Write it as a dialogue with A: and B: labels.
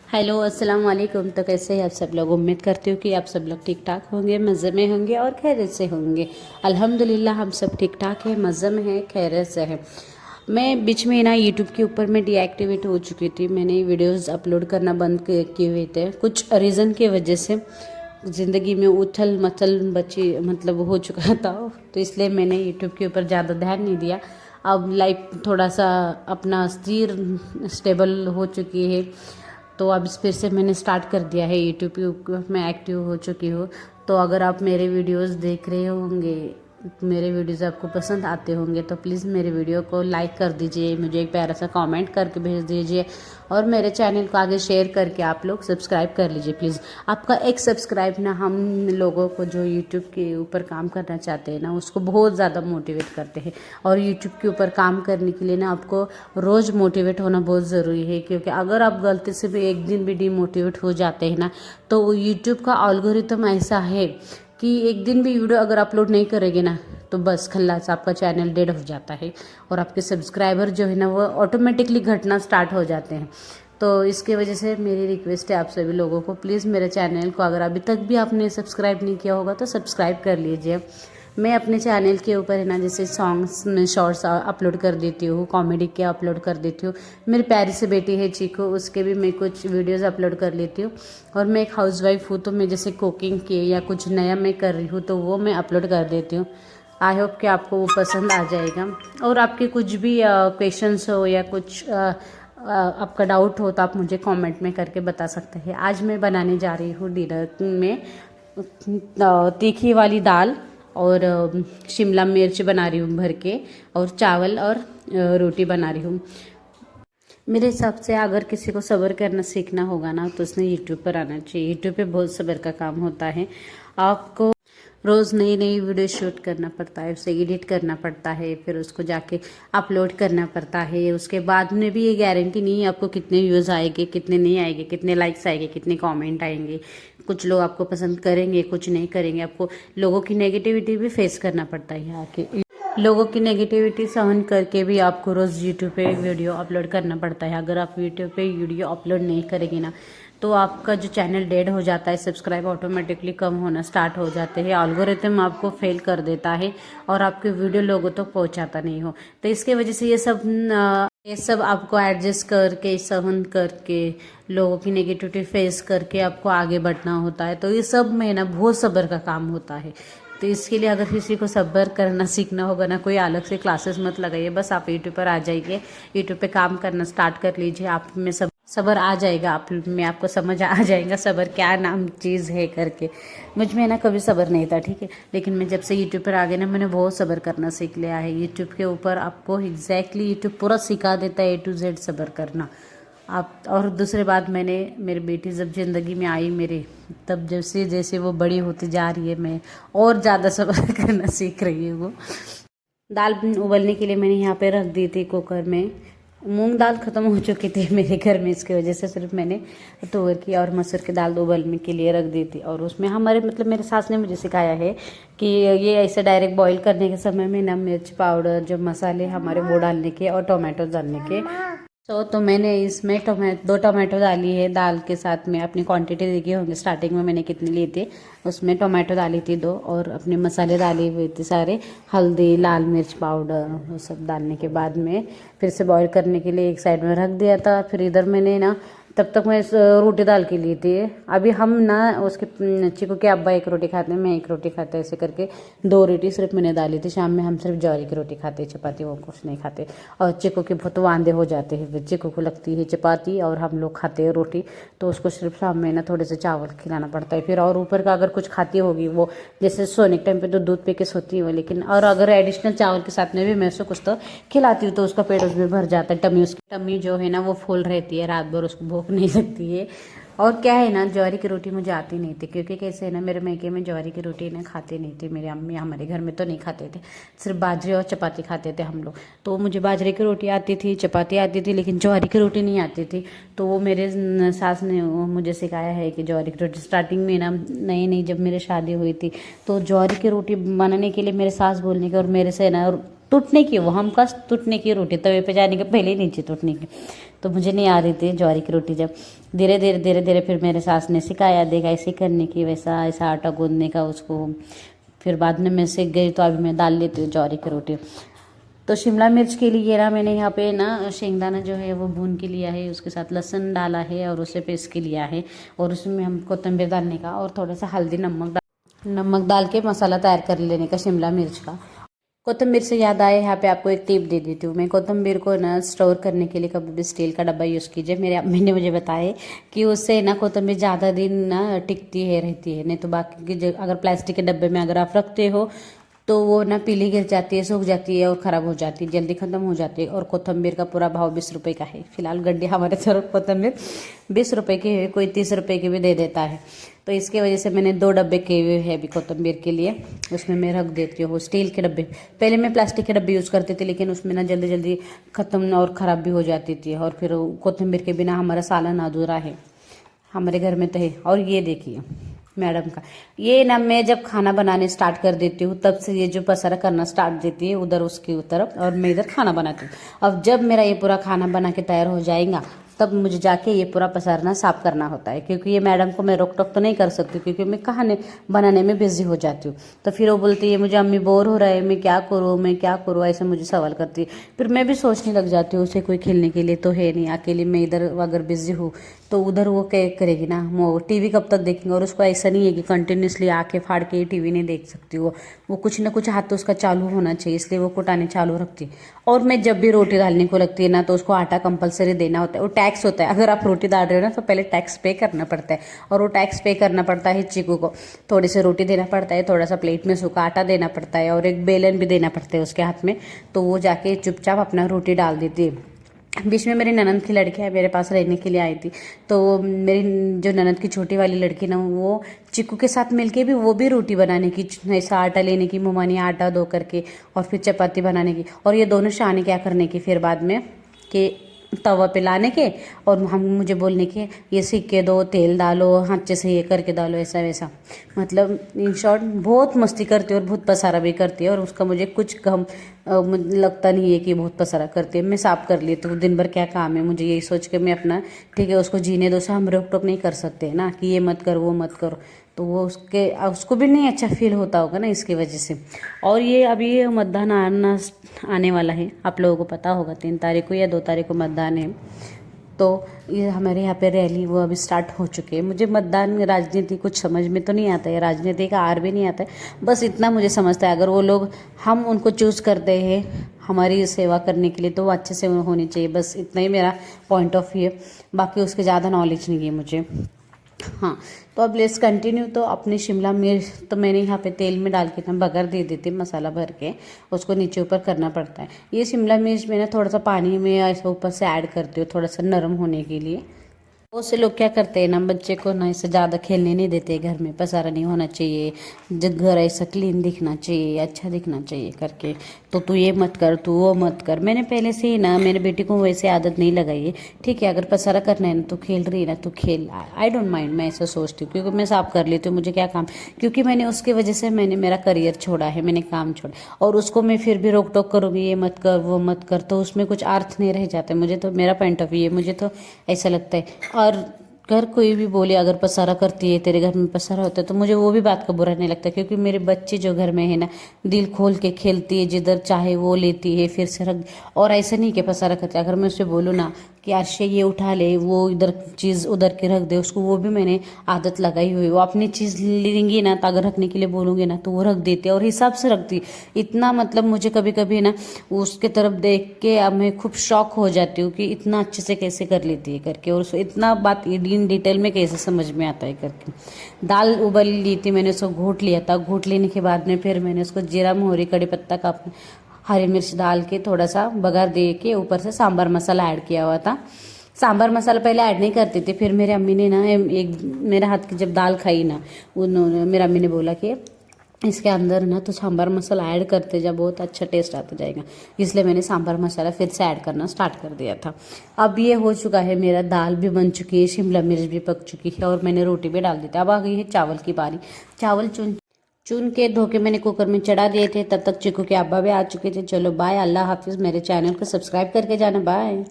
A: Hello अस्सलाम वालेकुम। तो कैसे हैं आप सब लोग। उम्मीद करती हूँ कि आप सब लोग ठीक ठाक होंगे, मज़े में होंगे और खैरियत से होंगे। अल्हम्दुलिल्लाह हम सब ठीक ठाक हैं, मज़े में हैं, खैरियत से हैं। मैं बीच में ना यूट्यूब के ऊपर मैं डीएक्टिवेट हो चुकी थी। मैंने वीडियोस अपलोड करना बंद किए हुए थे कुछ रीज़न की वजह से। ज़िंदगी में उथल मथल बची मतलब हो चुका था, तो इसलिए मैंने यूट्यूब के ऊपर ज़्यादा ध्यान नहीं दिया। अब लाइफ थोड़ा सा अपना स्थिर स्टेबल हो चुकी है, तो अब इस फिर से मैंने स्टार्ट कर दिया है। यूट्यूब में एक्टिव हो चुकी हूँ। तो अगर आप मेरे वीडियोस देख रहे होंगे, मेरे वीडियोस आपको पसंद आते होंगे, तो प्लीज़ मेरे वीडियो को लाइक कर दीजिए, मुझे एक प्यारा सा कमेंट करके भेज दीजिए और मेरे चैनल को आगे शेयर करके आप लोग सब्सक्राइब कर लीजिए प्लीज़। आपका एक सब्सक्राइब ना हम लोगों को जो यूट्यूब के ऊपर काम करना चाहते हैं ना, उसको बहुत ज़्यादा मोटिवेट करते हैं। और यूट्यूब के ऊपर काम करने के लिए ना आपको रोज़ मोटिवेट होना बहुत ज़रूरी है, क्योंकि अगर आप गलती से भी एक दिन भी डिमोटिवेट हो जाते हैं ना, तो यूट्यूब का एल्गोरिथम ऐसा है कि एक दिन भी वीडियो अगर अपलोड नहीं करेंगे ना, तो बस खल्लास, आपका चैनल डेड हो जाता है और आपके सब्सक्राइबर जो है ना वो ऑटोमेटिकली घटना स्टार्ट हो जाते हैं। तो इसके वजह से मेरी रिक्वेस्ट है आप सभी लोगों को, प्लीज़ मेरे चैनल को अगर अभी तक भी आपने सब्सक्राइब नहीं किया होगा तो सब्सक्राइब कर लीजिए। मैं अपने चैनल के ऊपर है ना, जैसे सॉन्ग्स में शॉर्ट्स अपलोड कर देती हूँ, कॉमेडी के अपलोड कर देती हूँ। मेरी प्यारी सी बेटी है चीकू, उसके भी मैं कुछ वीडियोस अपलोड कर लेती हूँ। और मैं एक हाउसवाइफ हूँ, तो मैं जैसे कुकिंग के या कुछ नया मैं कर रही हूँ तो वो मैं अपलोड कर देती हूँ। आई होप कि आपको वो पसंद आ जाएगा। और आपके कुछ भी क्वेश्चंस हो या कुछ आपका डाउट हो तो आप मुझे कमेंट में करके बता सकते हैं। आज मैं बनाने जा रही हूँ डिनर में तीखी वाली दाल और शिमला मिर्च बना रही हूँ भर के, और चावल और रोटी बना रही हूँ। मेरे हिसाब से अगर किसी को सब्र करना सीखना होगा ना, तो उसने यूट्यूब पर आना चाहिए। यूट्यूब पे बहुत सब्र का काम होता है। आपको रोज़ नई नई वीडियो शूट करना पड़ता है, उसे एडिट करना पड़ता है, फिर उसको जाके अपलोड करना पड़ता है। उसके बाद में भी ये गारंटी नहीं है आपको कितने व्यूज़ आएंगे, कितने नहीं आएंगे, कितने लाइक्स आएंगे, कितने कमेंट आएंगे। कुछ लोग आपको पसंद करेंगे, कुछ नहीं करेंगे। आपको लोगों की नेगेटिविटी भी फेस करना पड़ता है। आके लोगों की नेगेटिविटी सहन करके भी आपको रोज़ यूट्यूब पे वीडियो अपलोड करना पड़ता है। अगर आप यूट्यूब पे वीडियो अपलोड नहीं करेंगे ना, तो आपका जो चैनल डेड हो जाता है, सब्सक्राइब ऑटोमेटिकली कम होना स्टार्ट हो जाते हैं, एल्गोरिथम आपको फेल कर देता है और आपके वीडियो लोगों तक तो पहुंचाता नहीं हो। तो इसके वजह से ये सब आपको एडजस्ट करके, सहन करके, लोगों की नेगेटिविटी फेस करके आपको आगे बढ़ना होता है। तो ये सब में ना बहुत सब्र का काम होता है। तो इसके लिए अगर किसी को सब्र करना सीखना होगा ना, कोई अलग से क्लासेस मत लगाइए, बस आप यूट्यूब पर आ जाइए, यूट्यूब पे काम करना स्टार्ट कर लीजिए। आप में सब्र आ जाएगा, आप में आपको समझ आ जाएगा सब्र क्या नाम चीज़ है करके। मुझ में ना कभी सब्र नहीं था, ठीक है, लेकिन मैं जब से यूट्यूब पर आ गई ना, मैंने बहुत सब्र करना सीख लिया है। यूट्यूब के ऊपर आपको एग्जैक्टली यूट्यूब पूरा सिखा देता है, A to Z सब्र करना आप। और दूसरी बात, मैंने मेरी बेटी जब ज़िंदगी में आई मेरे, तब जैसे जैसे वो बड़ी होती जा रही है, मैं और ज़्यादा सब्र करना सीख रही हूँ। दाल उबलने के लिए मैंने यहाँ पे रख दी थी कुकर में। मूंग दाल ख़त्म हो चुकी थी मेरे घर में, इसकी वजह से सिर्फ मैंने तुअर की और मसूर की दाल उबलने के लिए रख दी थी। और उसमें हमारे मतलब मेरे सास ने मुझे सिखाया है कि ये ऐसे डायरेक्ट बॉईल करने के समय में ना मिर्च पाउडर, जो मसाले हमारे वो डालने के और टोमेटो डालने के। तो मैंने इसमें दो टोमेटो डाली है दाल के साथ में। अपनी क्वांटिटी देखी होंगे स्टार्टिंग में मैंने कितनी ली थी, उसमें टोमेटो डाली थी 2, और अपने मसाले डाले हुए थे सारे, हल्दी, लाल मिर्च पाउडर, वो सब डालने के बाद में फिर से बॉईल करने के लिए एक साइड में रख दिया था। फिर इधर मैंने ना, तब तक मैं रोटी दाल के लिए थी। अभी हम ना उसके चिकू के अब्बा एक रोटी खाते हैं, मैं एक रोटी खाते, ऐसे करके 2 रोटी सिर्फ मैंने डाली थी। शाम में हम सिर्फ ज्वारी की रोटी खाते, चपाती वो कुछ नहीं खाते। और चिकू के बहुत वांदे हो जाते हैं, चिकू को लगती है चपाती और हम लोग खाते हैं रोटी, तो उसको सिर्फ शाम में ना थोड़े से चावल खिलाना पड़ता है। फिर और ऊपर का अगर कुछ खाती होगी वो, जैसे सोने के टाइम पर तो दूध पी के सोती है, लेकिन और अगर एडिशनल चावल के साथ में भी मैं उसको कुछ तो खिलाती हूँ, तो उसका पेट उसमें भर जाता है। उसकी टमी जो है ना वो फुल रहती है, रात भर उसको भूख नहीं लगती है। और क्या है ना, ज्वारी की रोटी मुझे आती नहीं थी, क्योंकि कैसे है ना, मेरे मैके में ज्वारी की रोटी ना खाते नहीं थे मेरे अम्मी, हमारे घर में तो नहीं खाते थे, सिर्फ बाजरे और चपाती खाते थे हम लोग। तो मुझे बाजरे की रोटी आती थी, चपाती आती थी, लेकिन ज्वारी की रोटी नहीं आती थी। तो वो मेरे सास ने मुझे सिखाया है कि ज्वारी की रोटी, स्टार्टिंग में ना नई नई जब मेरी शादी हुई थी, तो ज्वारी की रोटी बनाने के लिए मेरे सास बोलने के और मेरे से ना टूटने की, वो हम कस टूटने की रोटी, तवे पे जाने के पहले ही नीचे टूटने की। तो मुझे नहीं आ रही थी ज्वारी की रोटी। जब धीरे धीरे धीरे धीरे फिर मेरे सास ने सिखाया, देखा ऐसे करने की, वैसा ऐसा आटा गूंदने का उसको। फिर बाद में मैं सीख गई, तो अभी मैं डाल लेती हूँ ज्वारी की रोटी। तो शिमला मिर्च के लिए ना मैंने यहाँ पे ना शेंगदाना जो है वो भून के लिया है, उसके साथ लहसुन डाला है और उसे पीस के लिया है, और उसमें हम कोतंबीर डालने का और थोड़ा सा हल्दी नमक डाल के मसाला तैयार कर लेने का शिमला मिर्च का। कोतंबीर से याद आए, यहाँ पे आपको एक टिप दे देती हूँ मैं। कोतंबीर को ना स्टोर करने के लिए कभी भी स्टील का डब्बा यूज़ कीजिए। मेरे अम्मी ने मुझे बताया कि उससे ना कोतंबीर ज़्यादा दिन ना टिकती है, रहती है। नहीं तो बाकी की अगर प्लास्टिक के डब्बे में अगर आप रखते हो तो वो ना पीली गिर जाती है, सूख जाती है और ख़राब हो जाती है, जल्दी ख़त्म हो जाती है। और कोतंबीर का पूरा भाव 20 रुपये का है फिलहाल। गड्ढे हमारे तरफ कोतंबीर 20 रुपये की है, कोई 30 रुपये की भी दे देता है। तो इसके वजह से मैंने 2 डब्बे किए हुए हैं अभी कोतंबीर के लिए, उसमें मैं रख देती हूँ स्टील के डब्बे। पहले मैं प्लास्टिक के डब्बे यूज़ करती थी, लेकिन उसमें ना जल्दी जल्दी ख़त्म और ख़राब भी हो जाती थी, और फिर कोतंबीर के बिना हमारा सालन अधूरा है हमारे घर में तो है। और ये देखिए मैडम का, ये ना मैं जब खाना बनाने स्टार्ट कर देती हूँ तब से ये जो पसारा करना स्टार्ट देती है उधर उसकी तरफ, और मैं इधर खाना बनाती हूँ। अब जब मेरा ये पूरा खाना बना के तैयार हो जाएगा तब मुझे जाके ये पूरा पसारना साफ करना होता है, क्योंकि ये मैडम को मैं रोक टोक तो नहीं कर सकती, क्योंकि मैं खाने बनाने में बिजी हो जाती हूँ। तो फिर वो बोलती है मुझे अम्मी बोर हो रहा है, मैं क्या करूँ, ऐसे मुझे सवाल करती है। फिर मैं भी सोचने लग जाती हूँ उसे कोई खेलने के लिए तो है नहीं, अकेले मैं इधर अगर बिजी हूँ तो उधर वो क्या करेगी ना, वो टीवी कब तक देखेंगे। और उसको ऐसा नहीं है कि कंटिन्यूसली आके फाड़ के टीवी नहीं देख सकती वो कुछ ना कुछ हाथ तो उसका चालू होना चाहिए, इसलिए वो कुटाने चालू रखती है। और मैं जब भी रोटी डालने को लगती है ना तो उसको आटा कंपलसरी देना होता है, वो टैक्स होता है। अगर आप रोटी डाल रहे हो ना तो पहले टैक्स पे करना पड़ता है, और वो टैक्स पे करना पड़ता है चीकू को। थोड़ी सी रोटी देना पड़ता है, थोड़ा सा प्लेट में सूखा आटा देना पड़ता है, और एक बेलन भी देना पड़ता है उसके हाथ में। तो वो जाके चुपचाप अपना रोटी डाल देती है। बीच में मेरी ननद की लड़की है मेरे पास रहने के लिए आई थी, तो मेरी जो ननद की छोटी वाली लड़की ना, वो चिक्कू के साथ मिलके भी वो भी रोटी बनाने की, ऐसा आटा लेने की, मुमानी आटा धो करके, और फिर चपाती बनाने की। और ये दोनों शाने क्या करने की फिर बाद में कि तवा पे लाने के, और हम मुझे बोलने के ये सिक्के दो, तेल डालो, हाथ से ये करके डालो, ऐसा वैसा। मतलब इन शॉर्ट बहुत मस्ती करती है और बहुत पसारा भी करती है, और उसका मुझे कुछ गम लगता नहीं है कि बहुत पसारा करती है। मैं साफ कर ली तो दिन भर क्या काम है, मुझे यही सोच के मैं अपना ठीक है उसको जीने दो, से हम रोक टोक नहीं कर सकते ना कि ये मत करो वो मत करो, तो वो उसको भी नहीं अच्छा फील होता होगा ना इसकी वजह से। और ये अभी मतदान आने वाला है, आप लोगों को पता होगा 3 तारीख को या 2 तारीख को मतदान है। तो ये हमारे यहाँ पे रैली वो अभी स्टार्ट हो चुकी है। मुझे मतदान राजनीति कुछ समझ में तो नहीं आता है, राजनीति का आर भी नहीं आता है, बस इतना मुझे समझता है अगर वो लोग हम उनको चूज़ करते हैं हमारी सेवा करने के लिए तो वो अच्छे से होनी चाहिए, बस इतना ही मेरा पॉइंट ऑफ व्यू है। बाकी उसके ज़्यादा नॉलेज नहीं है मुझे। हाँ, तो अब लेट्स कंटिन्यू। तो अपने शिमला मिर्च तो मैंने यहाँ पे तेल में डाल के ना बघार दे देती, मसाला भर के उसको नीचे ऊपर करना पड़ता है। ये शिमला मिर्च मैंने थोड़ा सा पानी में ऐसा ऊपर से ऐड करती हूँ थोड़ा सा नरम होने के लिए। बहुत से लोग क्या करते हैं ना, बच्चे को ना इससे ज़्यादा खेलने नहीं देते, घर में पसारा नहीं होना चाहिए, जब घर ऐसा क्लीन दिखना चाहिए, अच्छा दिखना चाहिए करके, तो तू ये मत कर, तू वो मत कर। मैंने पहले से ही ना मेरे बेटी को वैसे आदत नहीं लगाई है। ठीक है, अगर पसारा करना है ना तो खेल रही है ना तो खेल, आई डोंट माइंड, मैं ऐसा सोचती हूँ, क्योंकि मैं साफ कर लेती हूँ, मुझे क्या काम। क्योंकि मैंने उसकी वजह से मैंने मेरा करियर छोड़ा है, मैंने काम छोड़ा, और उसको मैं फिर भी रोक टोक करूँगी ये मत कर वो मत कर, तो उसमें कुछ अर्थ नहीं रह जाता। मुझे तो मेरा पॉइंट ऑफ व्यू है, मुझे तो ऐसा लगता है। और घर कोई भी बोले अगर पसारा करती है, तेरे घर में पसारा होता है, तो मुझे वो भी बात का बुरा नहीं लगता, क्योंकि मेरे बच्चे जो घर में है ना दिल खोल के खेलती है, जिधर चाहे वो लेती है फिर से रख। और ऐसा नहीं कि पसारा करती है, अगर मैं उससे बोलूँ ना कि अर्शे ये उठा ले, वो इधर चीज़ उधर के रख दे, उसको वो भी मैंने आदत लगाई हुई। वो अपनी चीज़ लेंगी ना तो अगर रखने के लिए बोलूँगी ना तो वो रख देती है, और हिसाब से रखती। इतना मतलब मुझे कभी कभी ना उसके तरफ देख के अब मैं खूब शौक हो जाती हूँ कि इतना अच्छे से कैसे कर लेती है करके, और उसको इतना बात इन डिटेल में कैसे समझ में आता है करके। दाल उबल ली थी, मैंने उसको घोट लिया था, घोट लेने के बाद में फिर मैंने उसको जीरा मोहरी कड़ी पत्ता का हरी मिर्च डाल के थोड़ा सा बघार दे के ऊपर से सांभर मसाला ऐड किया हुआ था। सांभर मसाला पहले ऐड नहीं करती थी, फिर मेरे अम्मी ने ना एक मेरे हाथ की जब दाल खाई ना, उन्होंने मेरा अम्मी ने बोला कि इसके अंदर ना तो सांभर मसाला ऐड करते जा, बहुत अच्छा टेस्ट आता जाएगा, इसलिए मैंने सांभर मसाला फिर से ऐड करना स्टार्ट कर दिया था। अब ये हो चुका है, मेरा दाल भी बन चुकी है, शिमला मिर्च भी पक चुकी है, और मैंने रोटी भी डाल दी थी। अब आ गई है चावल की बारी। चावल चुन के धो के मैंने कुकर में चढ़ा दिए थे। तब तक चिकू के अब्बा भी आ चुके थे। चलो बाय, अल्लाह हाफिज़। मेरे चैनल को सब्सक्राइब करके जाना, बाय।